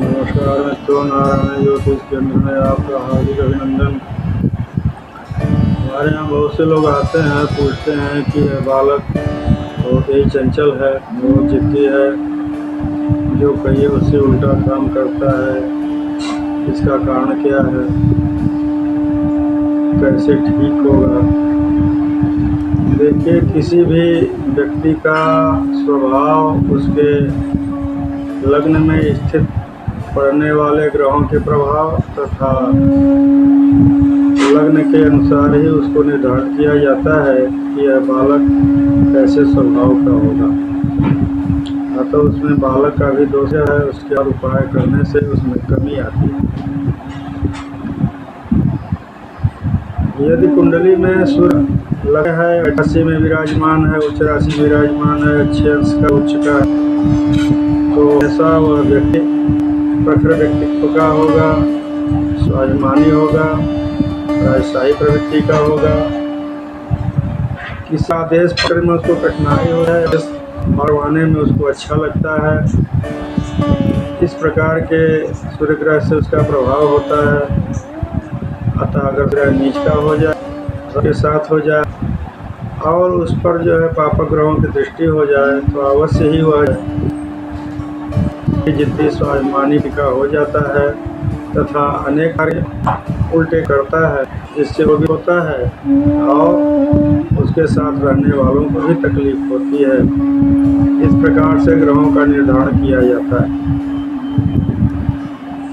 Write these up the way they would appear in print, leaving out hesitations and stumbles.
नमस्कार मित्रों, नारायण ज्योतिष केंद्र में आपका हार्दिक अभिनंदन। हमारे यहाँ बहुत से लोग आते हैं, पूछते हैं कि यह बालक बहुत ही चंचल है, बहुत जिद्दी है, जो कहिए उससे उल्टा काम करता है, इसका कारण क्या है, कैसे ठीक होगा। देखिए, किसी भी व्यक्ति का स्वभाव उसके लग्न में स्थित पड़ने वाले ग्रहों के प्रभाव तथा लग्न के अनुसार ही उसको निर्धारित किया जाता है कि यह बालक कैसे स्वभाव का होगा। अतः उसमें बालक का भी दोष है, उसके उपाय करने से उसमें कमी आती है। यदि कुंडली में सूर्य लग्न है, राशि में विराजमान है, उच्च राशि में विराजमान है, अच्छे अंश का उच्च का, तो ऐसा वह व्यक्ति प्रखर व्यक्तित्व का होगा, स्वाभिमानी होगा, राजशाही प्रवृत्ति का होगा। किसी आदेश पकड़ने में उसको कठिनाई हो जाए, मरवाने में उसको अच्छा लगता है। इस प्रकार के सूर्य ग्रह से उसका प्रभाव होता है। अतः अगर ग्रह नीच का हो जाए, के साथ हो जाए और उस पर जो है पापक ग्रहों की दृष्टि हो जाए, तो अवश्य ही वह जिद्दी स्वाभिमानी का हो जाता है तथा अनेक कार्य उल्टे करता है, जिससे वो भी होता है और उसके साथ रहने वालों को भी तकलीफ होती है। इस प्रकार से ग्रहों का निर्धारण किया जाता है।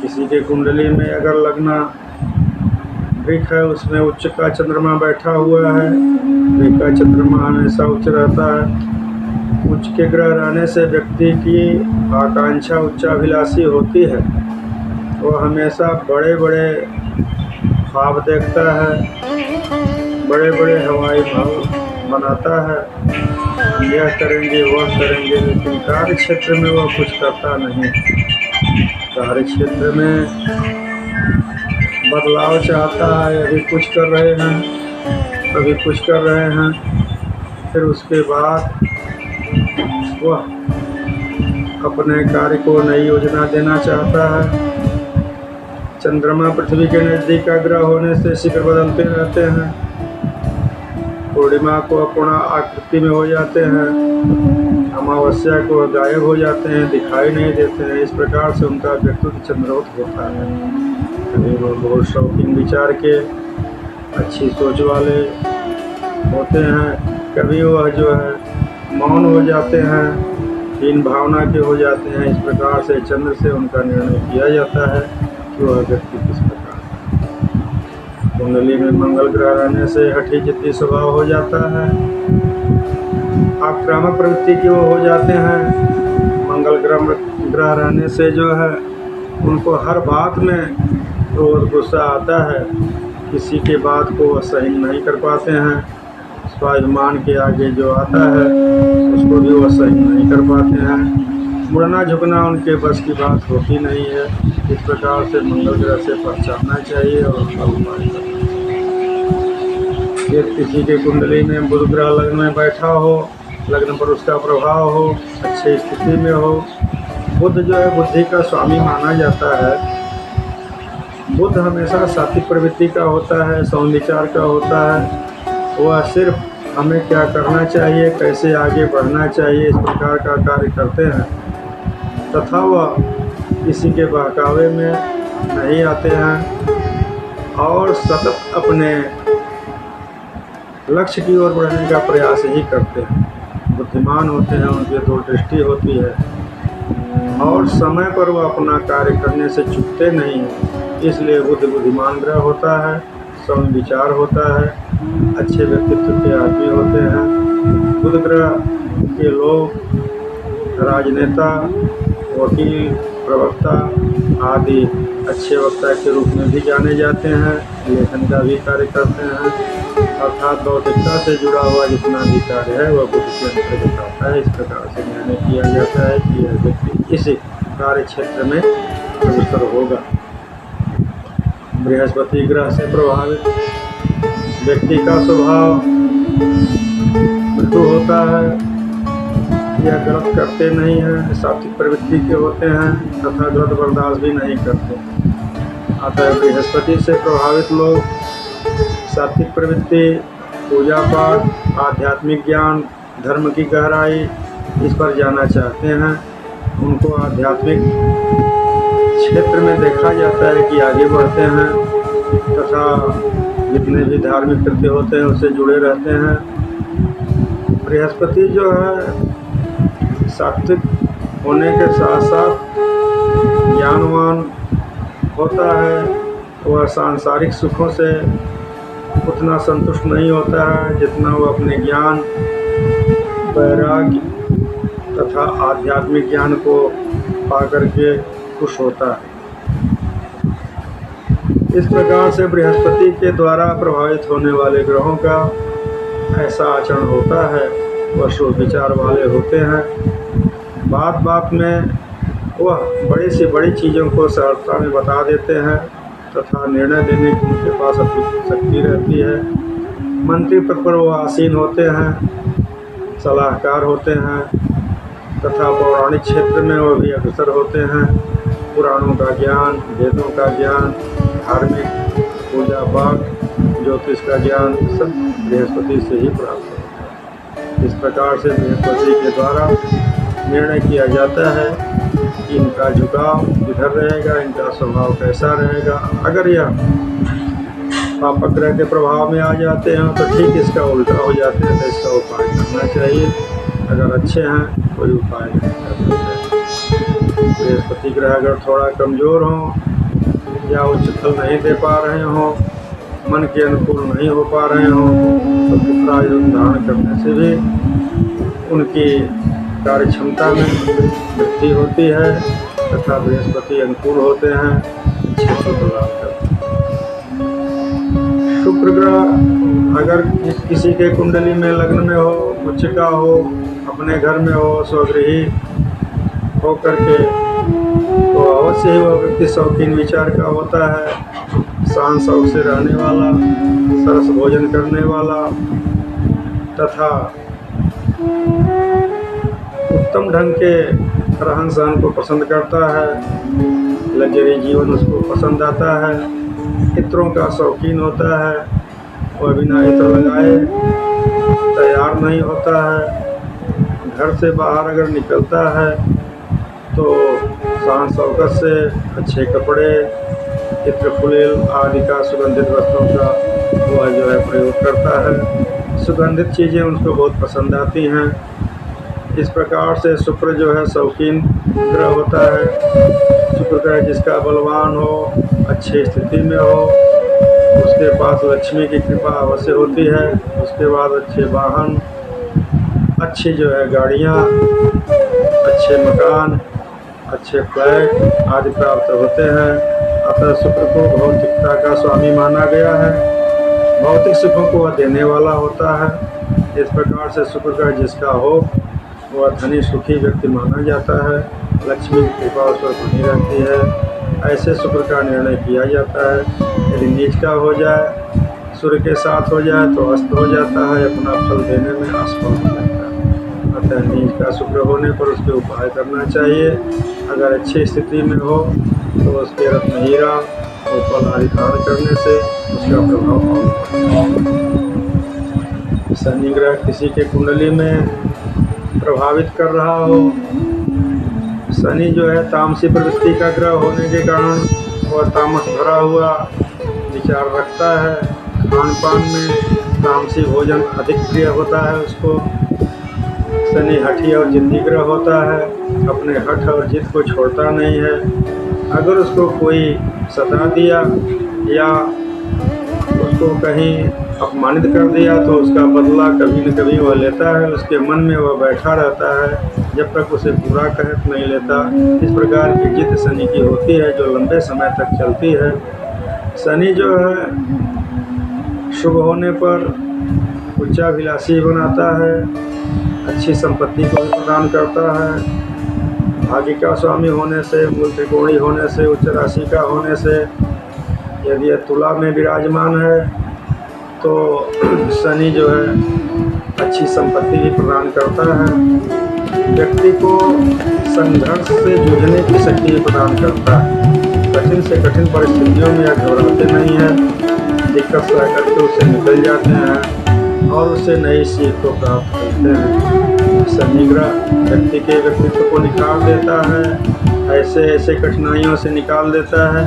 किसी के कुंडली में अगर लग्न वृक्ष है, उसमें उच्च का चंद्रमा बैठा हुआ है, वृक्ष का चंद्रमा हमेशा उच्च रहता है। उच्च के ग्रह रहने से व्यक्ति की आकांक्षा उच्चाभिलाषी होती है। वह हमेशा बड़े बड़े ख्वाब देखता है, बड़े बड़े हवाई भाव बनाता है, यह करेंगे वह करेंगे, लेकिन कार्य क्षेत्र में वह कुछ करता नहीं। कार्य क्षेत्र में बदलाव चाहता है, अभी कुछ कर रहे हैं, अभी कुछ कर रहे हैं, फिर उसके बाद वह अपने कार्य को नई योजना देना चाहता है। चंद्रमा पृथ्वी के नज़दीक का ग्रह होने से शीघ्र बदलते रहते हैं, पूर्णिमा को अपूर्ण आकृति में हो जाते हैं, अमावस्या को गायब हो जाते हैं, दिखाई नहीं देते हैं। इस प्रकार से उनका व्यक्तित्व चंद्रोत होता है। कभी वो बहुत शौकीन विचार के, अच्छी सोच वाले होते हैं, कभी वह जो है मौन हो जाते हैं, हीन भावना के हो जाते हैं। इस प्रकार से चंद्र से उनका निर्णय किया जाता है कि वह व्यक्ति किस प्रकार है। कुंडली में मंगल ग्रह रहने से हठी जिद्दी स्वभाव हो जाता है, आक्रामक प्रवृत्ति के वो हो जाते हैं। मंगल ग्रह रहने से जो है उनको हर बात में क्रोध गुस्सा आता है, किसी के बात को वह सहन नहीं कर पाते हैं। स्वाभिमान के आगे जो आता है उसको भी वह सहन नहीं कर पाते हैं। मुड़ना झुकना उनके बस की बात होती नहीं है। इस प्रकार से मंगल ग्रह से पहचानना चाहिए और उसका उपाय करना चाहिए। यदि किसी के कुंडली में बुध ग्रह लग्न में बैठा हो, लग्न पर उसका प्रभाव हो, अच्छी स्थिति में हो, बुध जो है बुद्धि का स्वामी माना जाता है। बुध हमेशा सात्विक प्रवृत्ति का होता है, सौम्य विचार का होता है। वह सिर्फ हमें क्या करना चाहिए, कैसे आगे बढ़ना चाहिए, इस प्रकार का कार्य करते हैं तथा वह किसी के बहकावे में नहीं आते हैं और सतत अपने लक्ष्य की ओर बढ़ने का प्रयास ही करते हैं। बुद्धिमान होते हैं, उनकी दूरदृष्टि होती है और समय पर वह अपना कार्य करने से चूकते नहीं हैं। इसलिए बुद्ध बुद्धिमान ग्रह होता है, सौम्य विचार होता है, अच्छे व्यक्तित्व के आदमी होते हैं। बुध ग्रह के लोग राजनेता, वकील, प्रवक्ता आदि अच्छे वक्ता के रूप में भी जाने जाते हैं। लेखन का भी कार्य करते हैं, अर्थात बौद्धिकता से जुड़ा हुआ जितना भी कार्य है वह बुद्ध के अंतर्गत आता है। इस प्रकार से निर्णय किया जाता है कि यह व्यक्ति इस कार्य क्षेत्र में अग्रसर होगा। बृहस्पति ग्रह से प्रभावित व्यक्ति का स्वभाव मृदु होता है, यह गलत करते नहीं हैं, सात्विक प्रवृत्ति के होते हैं तथा गलत बर्दाश्त भी नहीं करते। अतः बृहस्पति से प्रभावित लोग सात्विक प्रवृत्ति, पूजा पाठ, आध्यात्मिक ज्ञान, धर्म की गहराई इस पर जाना चाहते हैं। उनको आध्यात्मिक क्षेत्र में देखा जाता है कि आगे बढ़ते हैं तथा जितने भी धार्मिक कृत्य होते हैं उससे जुड़े रहते हैं। बृहस्पति जो है सात्विक होने के साथ साथ ज्ञानवान होता है। वह सांसारिक सुखों से उतना संतुष्ट नहीं होता है जितना वो अपने ज्ञान, वैराग्य तथा आध्यात्मिक ज्ञान को पाकर के खुश होता है। इस प्रकार से बृहस्पति के द्वारा प्रभावित होने वाले ग्रहों का ऐसा आचरण होता है। वह शुभ विचार वाले होते हैं। बात बात में वह बड़ी से बड़ी चीज़ों को सरलता में बता देते हैं तथा निर्णय देने की उनके पास अतिरिक्त शक्ति रहती है। मंत्री पद पर वह आसीन होते हैं, सलाहकार होते हैं तथा पौराणिक क्षेत्र में वह भी अग्रसर होते हैं। पुराणों का ज्ञान, वेदों का ज्ञान, धार्मिक पूजा पाठ, ज्योतिष का ज्ञान सब बृहस्पति से ही प्राप्त होता है। इस प्रकार से बृहस्पति के द्वारा निर्णय किया जाता है कि इनका झुकाव किधर रहेगा, इनका स्वभाव कैसा रहेगा। अगर यह पाप ग्रह के प्रभाव में आ जाते हैं तो ठीक इसका उल्टा हो जाते हैं, तो इसका उपाय करना चाहिए। अगर अच्छे हैं कोई उपाय नहीं कर सकते। बृहस्पति ग्रह अगर थोड़ा कमज़ोर हो या उच्च फल नहीं दे पा रहे हों, मन के अनुकूल नहीं हो पा रहे हों, तो पुत्र धारण करने से भी उनकी कार्य क्षमता में वृद्धि होती है तथा बृहस्पति अनुकूल होते हैं, अच्छे फल लाभ करते हैं। शुक्र ग्रह अगर किसी के कुंडली में लग्न में हो, उच्च का हो, अपने घर में हो, स्वगृही हो करके, तो अवश्य ही वह व्यक्ति शौकीन विचार का होता है। शान शौक से रहने वाला, सरस भोजन करने वाला तथा उत्तम ढंग के रहन सहन को पसंद करता है। लग्जरी जीवन उसको पसंद आता है। इत्रों का शौकीन होता है। वह बिना इत्र लगाए तैयार नहीं होता है। घर से बाहर अगर निकलता है तो शान शौकत से अच्छे कपड़े, इत्र फुलील आदि का, सुगंधित वस्त्रों का वह जो है प्रयोग करता है। सुगंधित चीज़ें उसको बहुत पसंद आती हैं। इस प्रकार से शुक्र जो है शौकीन ग्रह होता है। शुक्र ग्रह जिसका बलवान हो, अच्छी स्थिति में हो, उसके पास लक्ष्मी की कृपा अवश्य होती है। उसके बाद अच्छे वाहन, अच्छी जो है गाड़ियाँ, अच्छे मकान, अच्छे फ्लैट आदि प्राप्त होते हैं। अतः शुक्र को भौतिकता का स्वामी माना गया है। भौतिक सुखों को वह देने वाला होता है। इस प्रकार से शुक्र ग्रह जिसका हो वह धनी सुखी व्यक्ति माना जाता है। लक्ष्मी की कृपा उस पर बनी रहती है। ऐसे शुक्र का निर्णय किया जाता है। यदि नीच का हो जाए, सूर्य के साथ हो जाए तो अस्त हो जाता है, अपना फल देने में असफल हो जाता है। अतः नीच का शुक्र होने पर उसके उपाय करना चाहिए। अगर अच्छी स्थिति में हो तो उसके रत्न हीरा उपल आदि धारण करने से उसका प्रभाव कम पड़ता है। शनि ग्रह किसी के कुंडली में प्रभावित कर रहा हो, शनि जो है तामसी प्रवृत्ति का ग्रह होने के कारण वह तामस भरा हुआ विचार रखता है। खान पान में तामसी भोजन अधिक प्रिय होता है उसको। शनि हठी और जिद्दी ग्रह होता है, अपने हठ और जिद को छोड़ता नहीं है। अगर उसको कोई सता दिया या उसको कहीं अपमानित कर दिया तो उसका बदला कभी न कभी वह लेता है। उसके मन में वह बैठा रहता है जब तक उसे पूरा कहत नहीं लेता। इस प्रकार की जिद शनि की होती है जो लंबे समय तक चलती है। शनि जो है शुभ होने पर उच्चाभिलाषी बनाता है, अच्छी संपत्ति को भी प्रदान करता है। भाग्य का स्वामी होने से, मूल त्रिकोणी होने से, उच्च राशि का होने से, यदि यह तुला में विराजमान है तो शनि जो है अच्छी संपत्ति भी प्रदान करता है। व्यक्ति को संघर्ष से जूझने की शक्ति प्रदान करता है। कठिन से कठिन परिस्थितियों में यह घबराते नहीं है, दिक्कत से करके उससे निकल जाते हैं और उससे नई सीख को प्राप्त करते हैं। शनि ग्रह व्यक्ति के व्यक्तित्व को निकाल देता है, ऐसे कठिनाइयों से निकाल देता है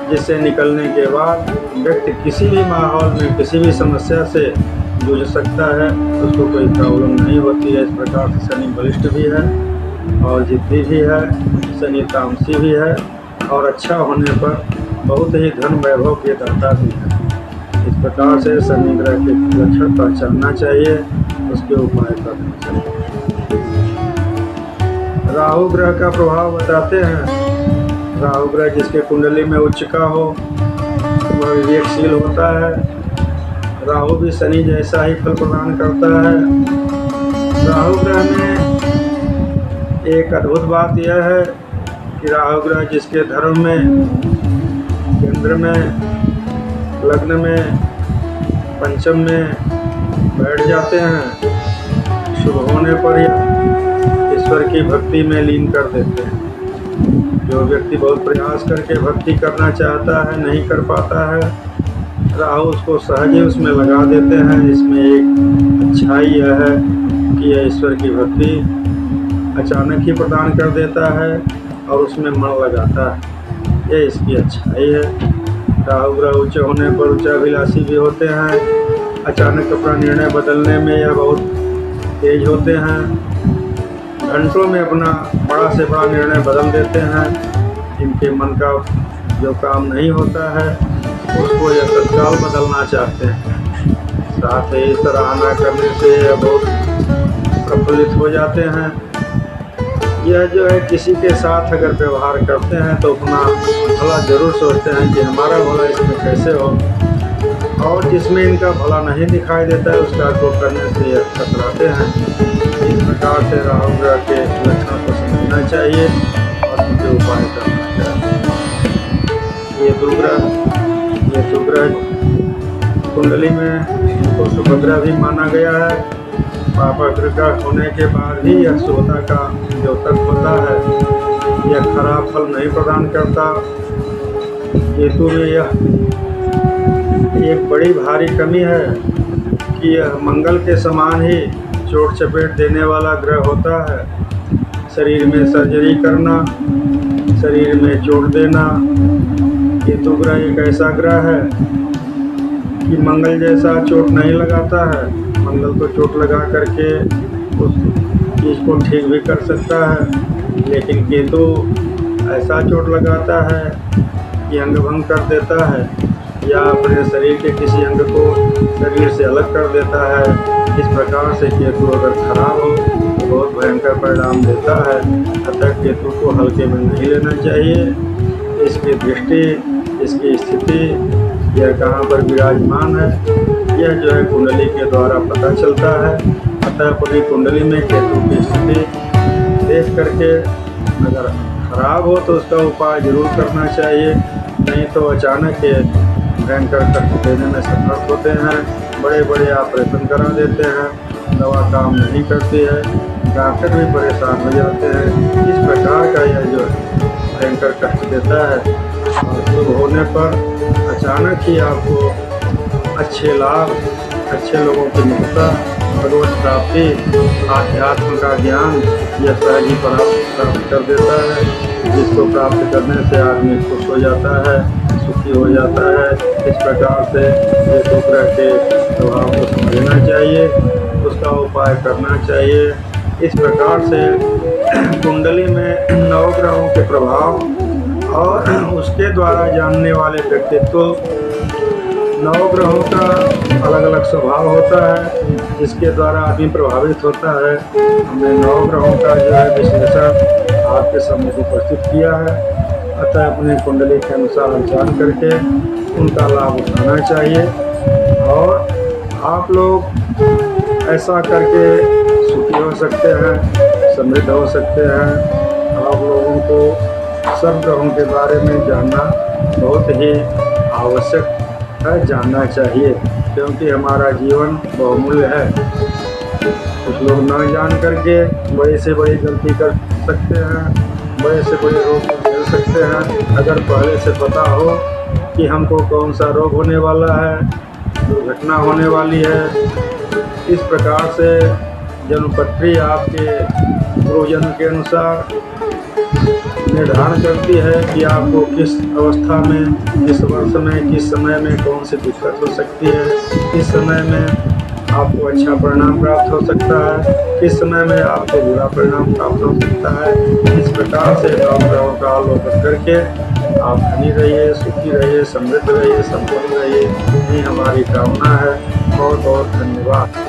जिससे निकलने के बाद व्यक्ति किसी भी माहौल में किसी भी समस्या से जूझ सकता है, उसको कोई प्रॉब्लम नहीं होती है। इस प्रकार से शनि बलिष्ठ भी है और जिद्दी भी है, शनि तामसी भी है और अच्छा होने पर बहुत ही धन वैभव के दाता भी है। इस प्रकार से शनि ग्रह के लक्षण पहचानना चाहिए, उसके उपाय करना चाहिए। राहु ग्रह का प्रभाव बताते हैं। राहु ग्रह जिसके कुंडली में उच्च का हो वह विवेकशील होता है। राहु भी शनि जैसा ही फल प्रदान करता है। राहु ग्रह में एक अद्भुत बात यह है कि राहु ग्रह जिसके धर्म में, केंद्र में, लग्न में, पंचम में बैठ जाते हैं, शुभ होने पर ईश्वर की भक्ति में लीन कर देते हैं। जो व्यक्ति बहुत प्रयास करके भक्ति करना चाहता है नहीं कर पाता है, राहु उसको सहज ही उसमें लगा देते हैं। इसमें एक अच्छाई यह है कि यह ईश्वर की भक्ति अचानक ही प्रदान कर देता है और उसमें मन लगाता है, यह इसकी अच्छाई है। राहु ग्रह उच्च होने पर उच्चाभिलाषी भी होते हैं, अचानक अपना निर्णय बदलने में यह बहुत तेज होते हैं, घंटों में अपना बड़ा से बड़ा निर्णय बदल देते हैं। इनके मन का जो काम नहीं होता है उसको यह तत्काल बदलना चाहते हैं। साथ ही सराहना करने से यह बहुत प्रफुल्लित हो जाते हैं। यह जो है किसी के साथ अगर व्यवहार करते हैं तो अपना भला जरूर सोचते हैं कि हमारा भला इसमें कैसे हो, और जिसमें इनका भला नहीं दिखाई देता है उसका को करने से यह कतराते हैं। इस प्रकार से राहु ग्रह के लक्षणों को समझना चाहिए और उनके उपाय करना चाहिए। ये दुग्रह कुंडली में इनको सुभद्रा भी माना गया है। पापा ग्रह होने के बाद भी यह सोता का द्योतक होता है, यह खराब फल नहीं प्रदान करता। केतु में यह एक बड़ी भारी कमी है कि यह मंगल के समान ही चोट चपेट देने वाला ग्रह होता है। शरीर में सर्जरी करना, शरीर में चोट देना। केतु ग्रह एक ऐसा ग्रह है कि मंगल जैसा चोट नहीं लगाता है। मंगल तो चोट लगा करके उस चीज़ को ठीक भी कर सकता है, लेकिन केतु ऐसा चोट लगाता है कि अंग भंग कर देता है या अपने शरीर के किसी अंग को शरीर से अलग कर देता है। इस प्रकार से केतु अगर खराब हो तो बहुत भयंकर परिणाम देता है। अतः केतु को हल्के में नहीं लेना चाहिए। इसकी दृष्टि, इसकी स्थिति, यह कहाँ पर विराजमान है, यह जो है कुंडली के द्वारा पता चलता है। अतः पूरी कुंडली में केतु की स्थिति देख करके अगर खराब हो तो उसका उपाय जरूर करना चाहिए, नहीं तो अचानक ये भयंकर कष्ट देने में समर्थ होते हैं। बड़े बड़े ऑपरेशन करा देते हैं, दवा काम नहीं करती है, डॉक्टर भी परेशान हो जाते हैं। इस प्रकार का यह जो भयंकर कष्ट देता है और शुभ होने पर अचानक ही आपको अच्छे लाभ, अच्छे लोगों की मित्रता, भगवत प्राप्ति, आध्यात्म का ज्ञान यह सहज ही प्राप्त कर देता है, जिसको प्राप्त करने से आदमी खुश हो जाता है, सुखी हो जाता है। इस प्रकार से ये दो ग्रह के प्रभाव को समझना चाहिए, उसका उपाय करना चाहिए। इस प्रकार से कुंडली में नवग्रहों के प्रभाव और उसके द्वारा जानने वाले व्यक्तित्व, नवग्रहों का अलग अलग स्वभाव होता है जिसके द्वारा आदमी प्रभावित होता है। हमने नवग्रहों का जो है विश्लेषण आपके सामने उपस्थित किया है। अतः अपने कुंडली के अनुसार जान करके उनका लाभ उठाना चाहिए और आप लोग ऐसा करके सुखी हो सकते हैं, समृद्ध हो सकते हैं। आप लोगों को सब ग्रहों के बारे में जानना बहुत ही आवश्यक है, जानना चाहिए, क्योंकि हमारा जीवन बहुमूल्य है। कुछ लोग ना जान करके बड़ी से बड़ी गलती कर सकते हैं, बड़े से बड़े रोग को झेल सकते हैं। अगर पहले से पता हो कि हमको कौन सा रोग होने वाला है, दुर्घटना होने वाली है, इस प्रकार से जन्मपत्री आपके पूर्वजन्म के अनुसार निर्धारण करती है कि आपको किस अवस्था में, किस वर्ष में, किस समय में कौन सी दिक्कत हो सकती है, किस समय में आपको अच्छा परिणाम प्राप्त हो सकता है, किस समय में आपको बुरा परिणाम प्राप्त हो सकता है। इस प्रकार से डॉक्टरों का अवलोकन करके आप धनी रहिए, सुखी रहिए, समृद्ध रहिए, संपन्न रहिए, यही हमारी कामना है। बहुत बहुत धन्यवाद।